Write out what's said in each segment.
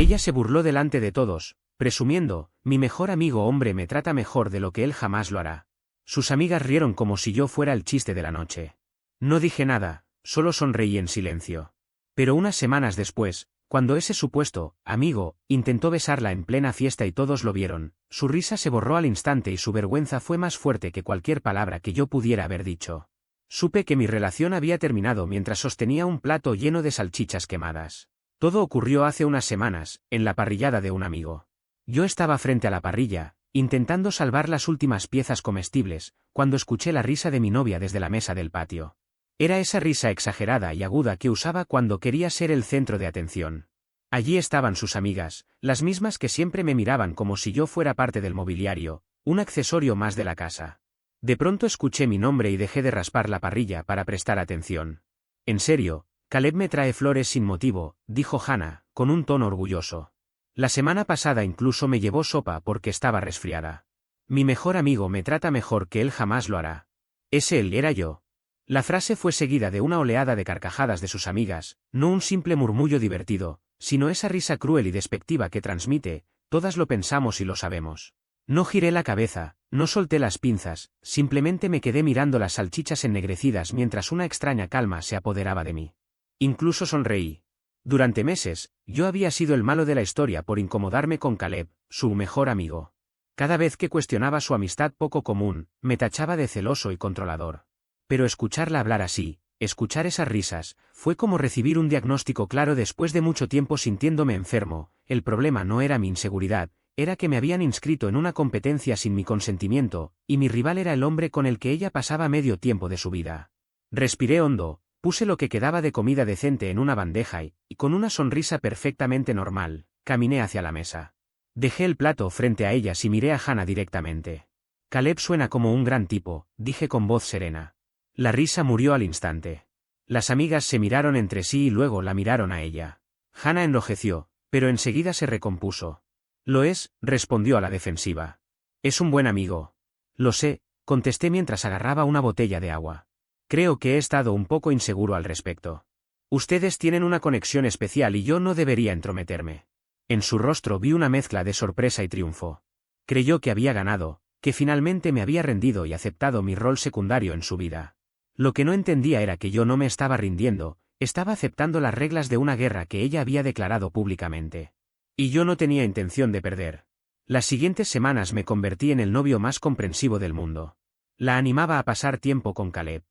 Ella se burló delante de todos, presumiendo, mi mejor amigo hombre me trata mejor de lo que él jamás lo hará. Sus amigas rieron como si yo fuera el chiste de la noche. No dije nada, solo sonreí en silencio. Pero unas semanas después, cuando ese supuesto amigo intentó besarla en plena fiesta y todos lo vieron, su risa se borró al instante y su vergüenza fue más fuerte que cualquier palabra que yo pudiera haber dicho. Supe que mi relación había terminado mientras sostenía un plato lleno de salchichas quemadas. Todo ocurrió hace unas semanas, en la parrillada de un amigo. Yo estaba frente a la parrilla, intentando salvar las últimas piezas comestibles, cuando escuché la risa de mi novia desde la mesa del patio. Era esa risa exagerada y aguda que usaba cuando quería ser el centro de atención. Allí estaban sus amigas, las mismas que siempre me miraban como si yo fuera parte del mobiliario, un accesorio más de la casa. De pronto escuché mi nombre y dejé de raspar la parrilla para prestar atención. En serio, Caleb me trae flores sin motivo, dijo Hannah, con un tono orgulloso. La semana pasada incluso me llevó sopa porque estaba resfriada. Mi mejor amigo me trata mejor que él jamás lo hará. Ese él era yo. La frase fue seguida de una oleada de carcajadas de sus amigas, no un simple murmullo divertido, sino esa risa cruel y despectiva que transmite, todas lo pensamos y lo sabemos. No giré la cabeza, no solté las pinzas, simplemente me quedé mirando las salchichas ennegrecidas mientras una extraña calma se apoderaba de mí. Incluso sonreí. Durante meses, yo había sido el malo de la historia por incomodarme con Caleb, su mejor amigo. Cada vez que cuestionaba su amistad poco común, me tachaba de celoso y controlador. Pero escucharla hablar así, escuchar esas risas, fue como recibir un diagnóstico claro después de mucho tiempo sintiéndome enfermo. El problema no era mi inseguridad, era que me habían inscrito en una competencia sin mi consentimiento, y mi rival era el hombre con el que ella pasaba medio tiempo de su vida. Respiré hondo, puse lo que quedaba de comida decente en una bandeja y, con una sonrisa perfectamente normal, caminé hacia la mesa. Dejé el plato frente a ellas y miré a Hannah directamente. Caleb suena como un gran tipo, dije con voz serena. La risa murió al instante. Las amigas se miraron entre sí y luego la miraron a ella. Hannah enrojeció, pero enseguida se recompuso. Lo es, respondió a la defensiva. Es un buen amigo. Lo sé, contesté mientras agarraba una botella de agua. Creo que he estado un poco inseguro al respecto. Ustedes tienen una conexión especial y yo no debería entrometerme. En su rostro vi una mezcla de sorpresa y triunfo. Creyó que había ganado, que finalmente me había rendido y aceptado mi rol secundario en su vida. Lo que no entendía era que yo no me estaba rindiendo, estaba aceptando las reglas de una guerra que ella había declarado públicamente. Y yo no tenía intención de perder. Las siguientes semanas me convertí en el novio más comprensivo del mundo. La animaba a pasar tiempo con Caleb.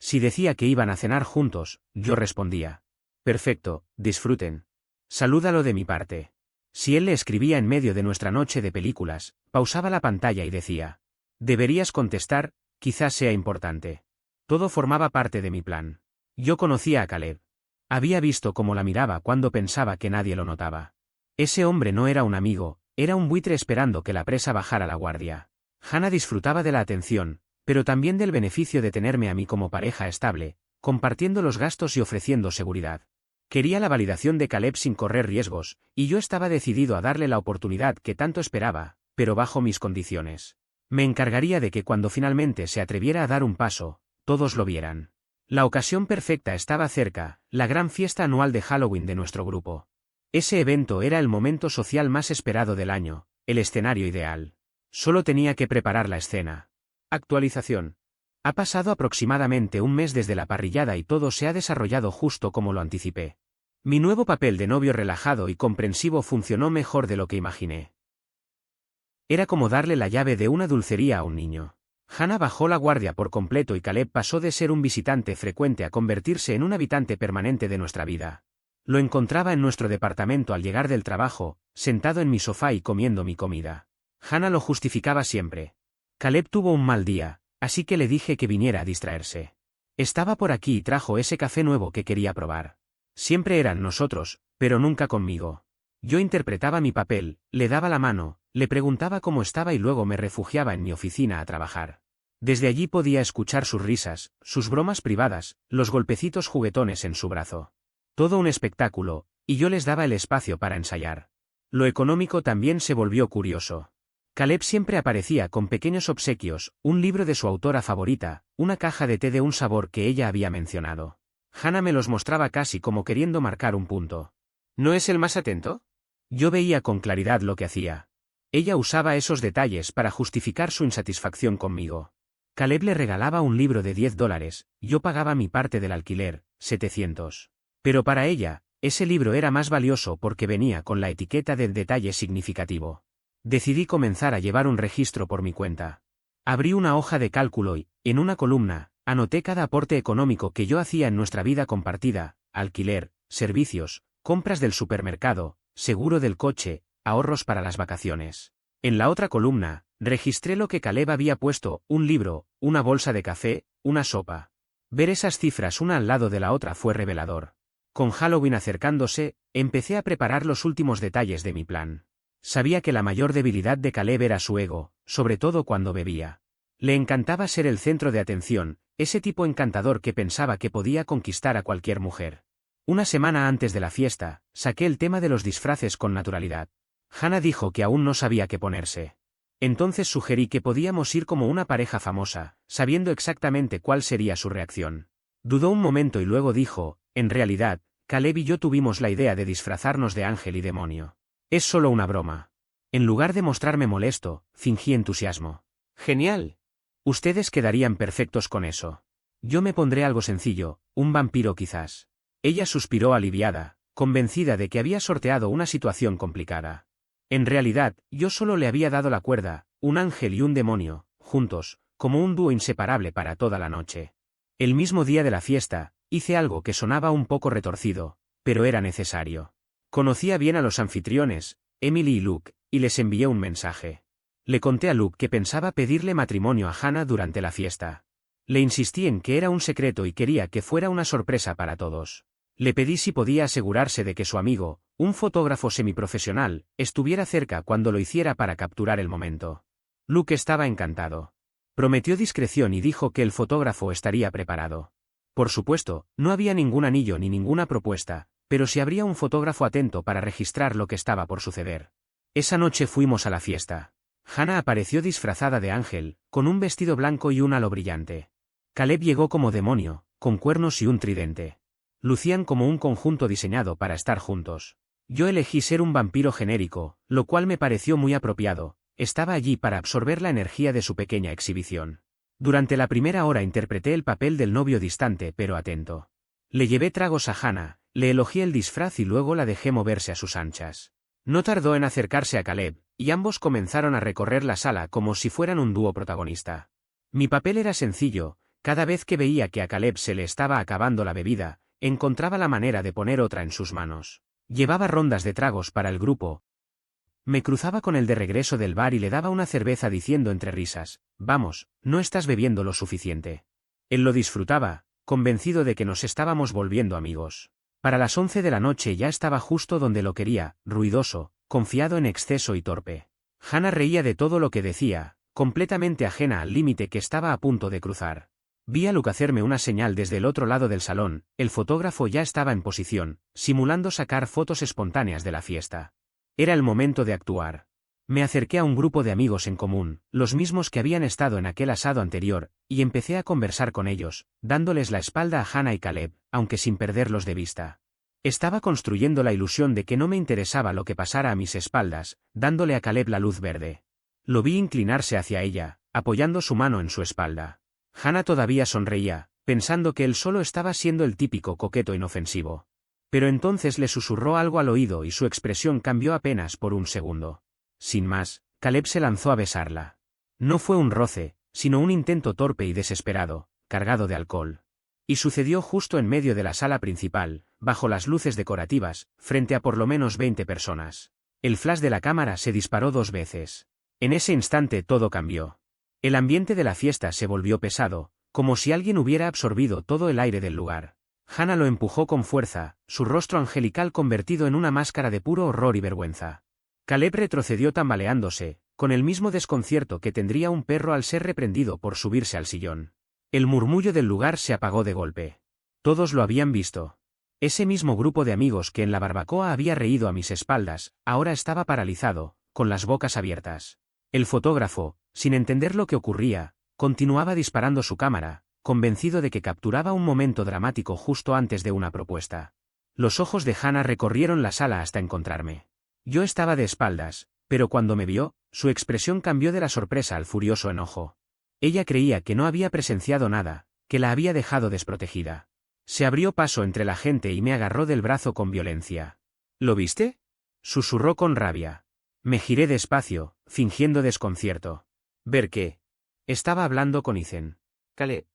Si decía que iban a cenar juntos, yo respondía. Perfecto, disfruten. Salúdalo de mi parte. Si él le escribía en medio de nuestra noche de películas, pausaba la pantalla y decía. Deberías contestar, quizás sea importante. Todo formaba parte de mi plan. Yo conocía a Caleb. Había visto cómo la miraba cuando pensaba que nadie lo notaba. Ese hombre no era un amigo, era un buitre esperando que la presa bajara la guardia. Hannah disfrutaba de la atención, pero también del beneficio de tenerme a mí como pareja estable, compartiendo los gastos y ofreciendo seguridad. Quería la validación de Caleb sin correr riesgos, y yo estaba decidido a darle la oportunidad que tanto esperaba, pero bajo mis condiciones. Me encargaría de que cuando finalmente se atreviera a dar un paso, todos lo vieran. La ocasión perfecta estaba cerca, la gran fiesta anual de Halloween de nuestro grupo. Ese evento era el momento social más esperado del año, el escenario ideal. Solo tenía que preparar la escena. Actualización. Ha pasado aproximadamente un mes desde la parrillada y todo se ha desarrollado justo como lo anticipé. Mi nuevo papel de novio relajado y comprensivo funcionó mejor de lo que imaginé. Era como darle la llave de una dulcería a un niño. Hannah bajó la guardia por completo y Caleb pasó de ser un visitante frecuente a convertirse en un habitante permanente de nuestra vida. Lo encontraba en nuestro departamento al llegar del trabajo, sentado en mi sofá y comiendo mi comida. Hannah lo justificaba siempre. Caleb tuvo un mal día, así que le dije que viniera a distraerse. Estaba por aquí y trajo ese café nuevo que quería probar. Siempre eran nosotros, pero nunca conmigo. Yo interpretaba mi papel, le daba la mano, le preguntaba cómo estaba y luego me refugiaba en mi oficina a trabajar. Desde allí podía escuchar sus risas, sus bromas privadas, los golpecitos juguetones en su brazo. Todo un espectáculo, y yo les daba el espacio para ensayar. Lo económico también se volvió curioso. Caleb siempre aparecía con pequeños obsequios, un libro de su autora favorita, una caja de té de un sabor que ella había mencionado. Hannah me los mostraba casi como queriendo marcar un punto. ¿No es el más atento? Yo veía con claridad lo que hacía. Ella usaba esos detalles para justificar su insatisfacción conmigo. Caleb le regalaba un libro de $10, yo pagaba mi parte del alquiler, 700. Pero para ella, ese libro era más valioso porque venía con la etiqueta del detalle significativo. Decidí comenzar a llevar un registro por mi cuenta. Abrí una hoja de cálculo y, en una columna, anoté cada aporte económico que yo hacía en nuestra vida compartida: alquiler, servicios, compras del supermercado, seguro del coche, ahorros para las vacaciones. En la otra columna, registré lo que Caleb había puesto: un libro, una bolsa de café, una sopa. Ver esas cifras una al lado de la otra fue revelador. Con Halloween acercándose, empecé a preparar los últimos detalles de mi plan. Sabía que la mayor debilidad de Caleb era su ego, sobre todo cuando bebía. Le encantaba ser el centro de atención, ese tipo encantador que pensaba que podía conquistar a cualquier mujer. Una semana antes de la fiesta, saqué el tema de los disfraces con naturalidad. Hannah dijo que aún no sabía qué ponerse. Entonces sugerí que podíamos ir como una pareja famosa, sabiendo exactamente cuál sería su reacción. Dudó un momento y luego dijo: en realidad, Caleb y yo tuvimos la idea de disfrazarnos de ángel y demonio. Es solo una broma. En lugar de mostrarme molesto, fingí entusiasmo. Genial. Ustedes quedarían perfectos con eso. Yo me pondré algo sencillo, un vampiro quizás. Ella suspiró aliviada, convencida de que había sorteado una situación complicada. En realidad, yo solo le había dado la cuerda, un ángel y un demonio, juntos, como un dúo inseparable para toda la noche. El mismo día de la fiesta, hice algo que sonaba un poco retorcido, pero era necesario. Conocía bien a los anfitriones, Emily y Luke, y les envié un mensaje. Le conté a Luke que pensaba pedirle matrimonio a Hannah durante la fiesta. Le insistí en que era un secreto y quería que fuera una sorpresa para todos. Le pedí si podía asegurarse de que su amigo, un fotógrafo semiprofesional, estuviera cerca cuando lo hiciera para capturar el momento. Luke estaba encantado. Prometió discreción y dijo que el fotógrafo estaría preparado. Por supuesto, no había ningún anillo ni ninguna propuesta, pero sí habría un fotógrafo atento para registrar lo que estaba por suceder. Esa noche fuimos a la fiesta. Hannah apareció disfrazada de ángel, con un vestido blanco y un halo brillante. Caleb llegó como demonio, con cuernos y un tridente. Lucían como un conjunto diseñado para estar juntos. Yo elegí ser un vampiro genérico, lo cual me pareció muy apropiado. Estaba allí para absorber la energía de su pequeña exhibición. Durante la primera hora interpreté el papel del novio distante pero atento. Le llevé tragos a Hannah, le elogié el disfraz y luego la dejé moverse a sus anchas. No tardó en acercarse a Caleb, y ambos comenzaron a recorrer la sala como si fueran un dúo protagonista. Mi papel era sencillo: cada vez que veía que a Caleb se le estaba acabando la bebida, encontraba la manera de poner otra en sus manos. Llevaba rondas de tragos para el grupo. Me cruzaba con el de regreso del bar y le daba una cerveza diciendo entre risas: vamos, no estás bebiendo lo suficiente. Él lo disfrutaba, convencido de que nos estábamos volviendo amigos. Para las 11 de la noche ya estaba justo donde lo quería, ruidoso, confiado en exceso y torpe. Hannah reía de todo lo que decía, completamente ajena al límite que estaba a punto de cruzar. Vi a Luke hacerme una señal desde el otro lado del salón. El fotógrafo ya estaba en posición, simulando sacar fotos espontáneas de la fiesta. Era el momento de actuar. Me acerqué a un grupo de amigos en común, los mismos que habían estado en aquel asado anterior, y empecé a conversar con ellos, dándoles la espalda a Hannah y Caleb, aunque sin perderlos de vista. Estaba construyendo la ilusión de que no me interesaba lo que pasara a mis espaldas, dándole a Caleb la luz verde. Lo vi inclinarse hacia ella, apoyando su mano en su espalda. Hannah todavía sonreía, pensando que él solo estaba siendo el típico coqueto inofensivo. Pero entonces le susurró algo al oído y su expresión cambió apenas por un segundo. Sin más, Caleb se lanzó a besarla. No fue un roce, sino un intento torpe y desesperado, cargado de alcohol. Y sucedió justo en medio de la sala principal, bajo las luces decorativas, frente a por lo menos 20 personas. El flash de la cámara se disparó 2 veces. En ese instante todo cambió. El ambiente de la fiesta se volvió pesado, como si alguien hubiera absorbido todo el aire del lugar. Hannah lo empujó con fuerza, su rostro angelical convertido en una máscara de puro horror y vergüenza. Caleb retrocedió tambaleándose, con el mismo desconcierto que tendría un perro al ser reprendido por subirse al sillón. El murmullo del lugar se apagó de golpe. Todos lo habían visto. Ese mismo grupo de amigos que en la barbacoa había reído a mis espaldas, ahora estaba paralizado, con las bocas abiertas. El fotógrafo, sin entender lo que ocurría, continuaba disparando su cámara, convencido de que capturaba un momento dramático justo antes de una propuesta. Los ojos de Hannah recorrieron la sala hasta encontrarme. Yo estaba de espaldas, pero cuando me vio, su expresión cambió de la sorpresa al furioso enojo. Ella creía que no había presenciado nada, que la había dejado desprotegida. Se abrió paso entre la gente y me agarró del brazo con violencia. ¿Lo viste?, susurró con rabia. Me giré despacio, fingiendo desconcierto. ¿Ver qué? Estaba hablando con Ethan. Caleb.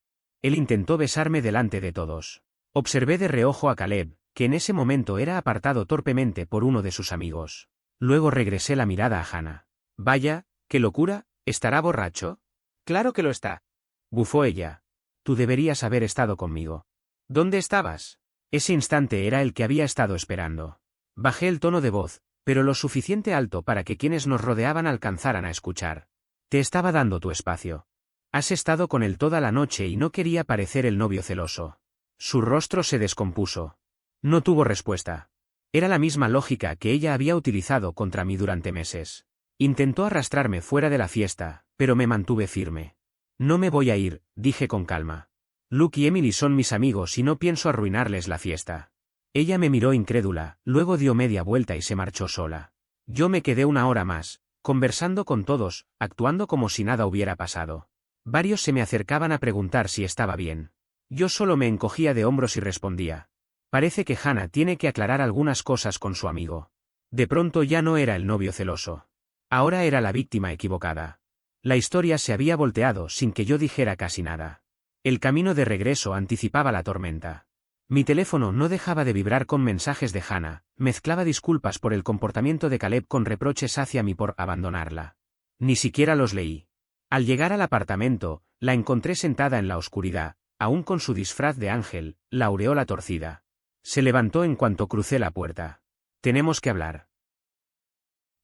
Él intentó besarme delante de todos. Observé de reojo a Caleb, que en ese momento era apartado torpemente por uno de sus amigos. Luego regresé la mirada a Hannah. Vaya, qué locura, ¿estará borracho? Claro que lo está. Bufó ella. Tú deberías haber estado conmigo. ¿Dónde estabas? Ese instante era el que había estado esperando. Bajé el tono de voz, pero lo suficiente alto para que quienes nos rodeaban alcanzaran a escuchar. Te estaba dando tu espacio. Has estado con él toda la noche y no quería parecer el novio celoso. Su rostro se descompuso. No tuvo respuesta. Era la misma lógica que ella había utilizado contra mí durante meses. Intentó arrastrarme fuera de la fiesta, pero me mantuve firme. No me voy a ir, dije con calma. Luke y Emily son mis amigos y no pienso arruinarles la fiesta. Ella me miró incrédula, luego dio media vuelta y se marchó sola. Yo me quedé una hora más, conversando con todos, actuando como si nada hubiera pasado. Varios se me acercaban a preguntar si estaba bien. Yo solo me encogía de hombros y respondía. Parece que Hannah tiene que aclarar algunas cosas con su amigo. De pronto ya no era el novio celoso. Ahora era la víctima equivocada. La historia se había volteado sin que yo dijera casi nada. El camino de regreso anticipaba la tormenta. Mi teléfono no dejaba de vibrar con mensajes de Hannah, mezclaba disculpas por el comportamiento de Caleb con reproches hacia mí por abandonarla. Ni siquiera los leí. Al llegar al apartamento, la encontré sentada en la oscuridad, aún con su disfraz de ángel, la aureola torcida. Se levantó en cuanto crucé la puerta. Tenemos que hablar.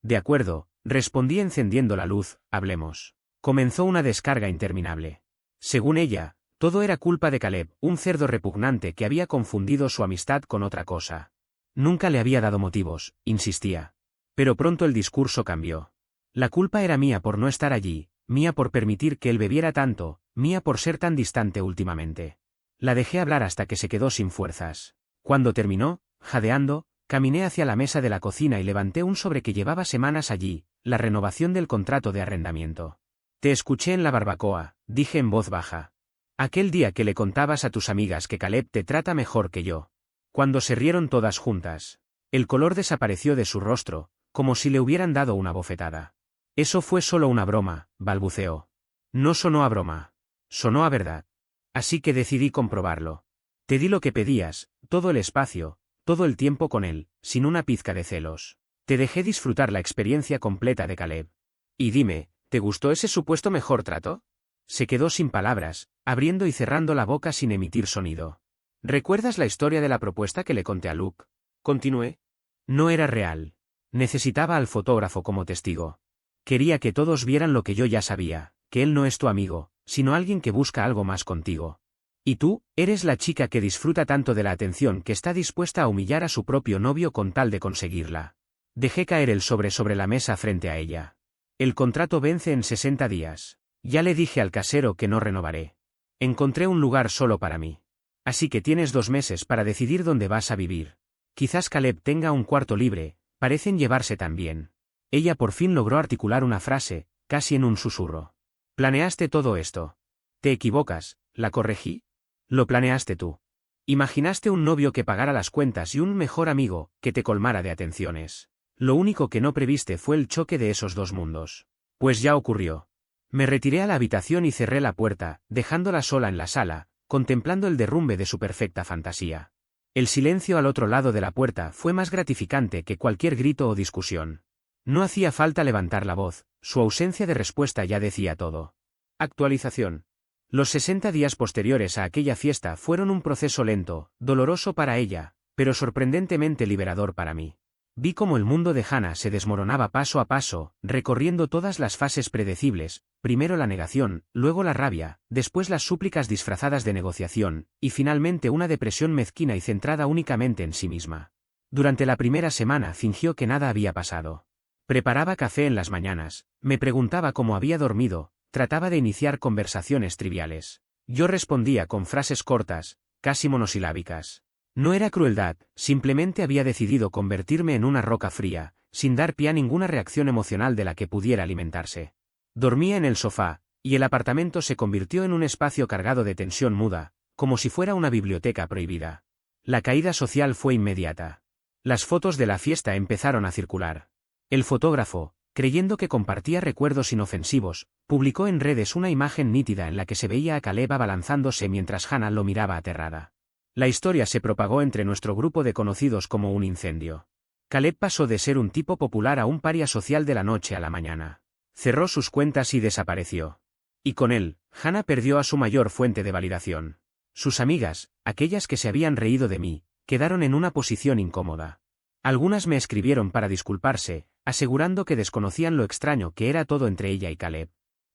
De acuerdo, respondí encendiendo la luz, hablemos. Comenzó una descarga interminable. Según ella, todo era culpa de Caleb, un cerdo repugnante que había confundido su amistad con otra cosa. Nunca le había dado motivos, insistía. Pero pronto el discurso cambió. La culpa era mía por no estar allí, mía por permitir que él bebiera tanto, mía por ser tan distante últimamente. La dejé hablar hasta que se quedó sin fuerzas. Cuando terminó, jadeando, caminé hacia la mesa de la cocina y levanté un sobre que llevaba semanas allí, la renovación del contrato de arrendamiento. Te escuché en la barbacoa, dije en voz baja. Aquel día que le contabas a tus amigas que Caleb te trata mejor que yo. Cuando se rieron todas juntas. El color desapareció de su rostro, como si le hubieran dado una bofetada. Eso fue solo una broma, balbuceó. No sonó a broma. Sonó a verdad. Así que decidí comprobarlo. Te di lo que pedías, todo el espacio, todo el tiempo con él, sin una pizca de celos. Te dejé disfrutar la experiencia completa de Caleb. Y dime, ¿te gustó ese supuesto mejor trato? Se quedó sin palabras, abriendo y cerrando la boca sin emitir sonido. ¿Recuerdas la historia de la propuesta que le conté a Luke? Continué. No era real. Necesitaba al fotógrafo como testigo. Quería que todos vieran lo que yo ya sabía, que él no es tu amigo, sino alguien que busca algo más contigo. Y tú, eres la chica que disfruta tanto de la atención que está dispuesta a humillar a su propio novio con tal de conseguirla. Dejé caer el sobre la mesa frente a ella. El contrato vence en 60 días. Ya le dije al casero que no renovaré. Encontré un lugar solo para mí. Así que tienes 2 meses para decidir dónde vas a vivir. Quizás Caleb tenga un cuarto libre, parecen llevarse tan bien. Ella por fin logró articular una frase, casi en un susurro. ¿Planeaste todo esto? Te equivocas, la corregí. Lo planeaste tú. Imaginaste un novio que pagara las cuentas y un mejor amigo, que te colmara de atenciones. Lo único que no previste fue el choque de esos dos mundos. Pues ya ocurrió. Me retiré a la habitación y cerré la puerta, dejándola sola en la sala, contemplando el derrumbe de su perfecta fantasía. El silencio al otro lado de la puerta fue más gratificante que cualquier grito o discusión. No hacía falta levantar la voz, su ausencia de respuesta ya decía todo. Actualización. Los 60 días posteriores a aquella fiesta fueron un proceso lento, doloroso para ella, pero sorprendentemente liberador para mí. Vi cómo el mundo de Hannah se desmoronaba paso a paso, recorriendo todas las fases predecibles, primero la negación, luego la rabia, después las súplicas disfrazadas de negociación, y finalmente una depresión mezquina y centrada únicamente en sí misma. Durante la primera semana fingió que nada había pasado. Preparaba café en las mañanas, me preguntaba cómo había dormido, trataba de iniciar conversaciones triviales. Yo respondía con frases cortas, casi monosilábicas. No era crueldad, simplemente había decidido convertirme en una roca fría, sin dar pie a ninguna reacción emocional de la que pudiera alimentarse. Dormía en el sofá, y el apartamento se convirtió en un espacio cargado de tensión muda, como si fuera una biblioteca prohibida. La caída social fue inmediata. Las fotos de la fiesta empezaron a circular. El fotógrafo, creyendo que compartía recuerdos inofensivos, publicó en redes una imagen nítida en la que se veía a Caleb abalanzándose mientras Hannah lo miraba aterrada. La historia se propagó entre nuestro grupo de conocidos como un incendio. Caleb pasó de ser un tipo popular a un paria social de la noche a la mañana. Cerró sus cuentas y desapareció. Y con él, Hannah perdió a su mayor fuente de validación. Sus amigas, aquellas que se habían reído de mí, quedaron en una posición incómoda. Algunas me escribieron para disculparse, asegurando que desconocían lo extraño que era todo entre ella y Caleb.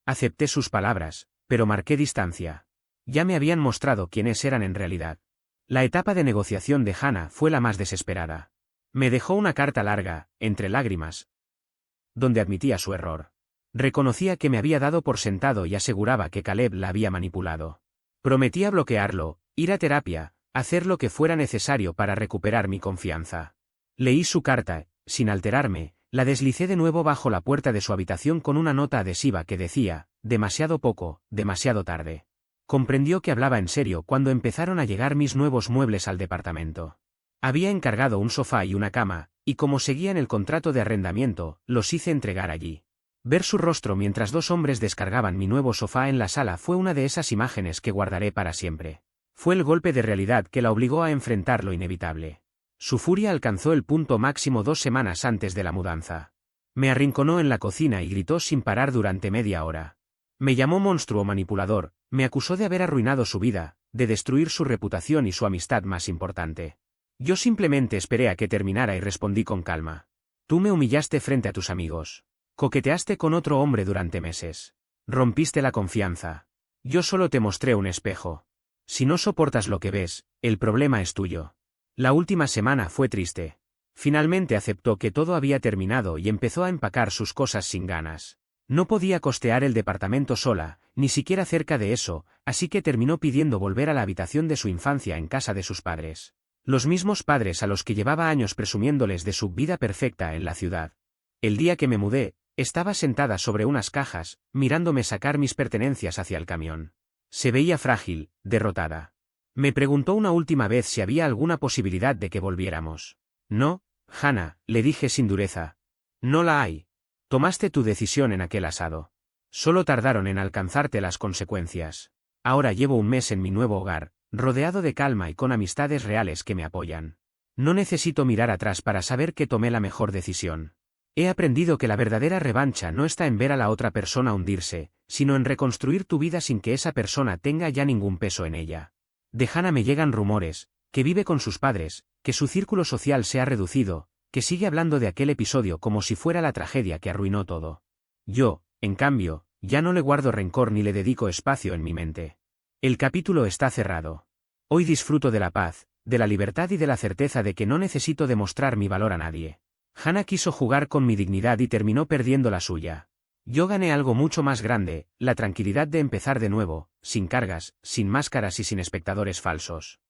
Acepté sus palabras, pero marqué distancia. Ya me habían mostrado quiénes eran en realidad. La etapa de negociación de Hannah fue la más desesperada. Me dejó una carta larga, entre lágrimas, donde admitía su error. Reconocía que me había dado por sentado y aseguraba que Caleb la había manipulado. Prometía bloquearlo, ir a terapia, hacer lo que fuera necesario para recuperar mi confianza. Leí su carta, sin alterarme, la deslicé de nuevo bajo la puerta de su habitación con una nota adhesiva que decía, demasiado poco, demasiado tarde. Comprendió que hablaba en serio cuando empezaron a llegar mis nuevos muebles al departamento. Había encargado un sofá y una cama, y como seguía en el contrato de arrendamiento, los hice entregar allí. Ver su rostro mientras dos hombres descargaban mi nuevo sofá en la sala fue una de esas imágenes que guardaré para siempre. Fue el golpe de realidad que la obligó a enfrentar lo inevitable. Su furia alcanzó el punto máximo 2 semanas antes de la mudanza. Me arrinconó en la cocina y gritó sin parar durante media hora. Me llamó monstruo manipulador, me acusó de haber arruinado su vida, de destruir su reputación y su amistad más importante. Yo simplemente esperé a que terminara y respondí con calma. Tú me humillaste frente a tus amigos. Coqueteaste con otro hombre durante meses. Rompiste la confianza. Yo solo te mostré un espejo. Si no soportas lo que ves, el problema es tuyo. La última semana fue triste. Finalmente aceptó que todo había terminado y empezó a empacar sus cosas sin ganas. No podía costear el departamento sola, ni siquiera cerca de eso, así que terminó pidiendo volver a la habitación de su infancia en casa de sus padres. Los mismos padres a los que llevaba años presumiéndoles de su vida perfecta en la ciudad. El día que me mudé, estaba sentada sobre unas cajas, mirándome sacar mis pertenencias hacia el camión. Se veía frágil, derrotada. Me preguntó una última vez si había alguna posibilidad de que volviéramos. No, Hannah, le dije sin dureza. No la hay. Tomaste tu decisión en aquel asado. Solo tardaron en alcanzarte las consecuencias. Ahora llevo un mes en mi nuevo hogar, rodeado de calma y con amistades reales que me apoyan. No necesito mirar atrás para saber que tomé la mejor decisión. He aprendido que la verdadera revancha no está en ver a la otra persona hundirse, sino en reconstruir tu vida sin que esa persona tenga ya ningún peso en ella. De Hannah me llegan rumores, que vive con sus padres, que su círculo social se ha reducido, que sigue hablando de aquel episodio como si fuera la tragedia que arruinó todo. Yo, en cambio, ya no le guardo rencor ni le dedico espacio en mi mente. El capítulo está cerrado. Hoy disfruto de la paz, de la libertad y de la certeza de que no necesito demostrar mi valor a nadie. Hannah quiso jugar con mi dignidad y terminó perdiendo la suya. Yo gané algo mucho más grande, la tranquilidad de empezar de nuevo, sin cargas, sin máscaras y sin espectadores falsos.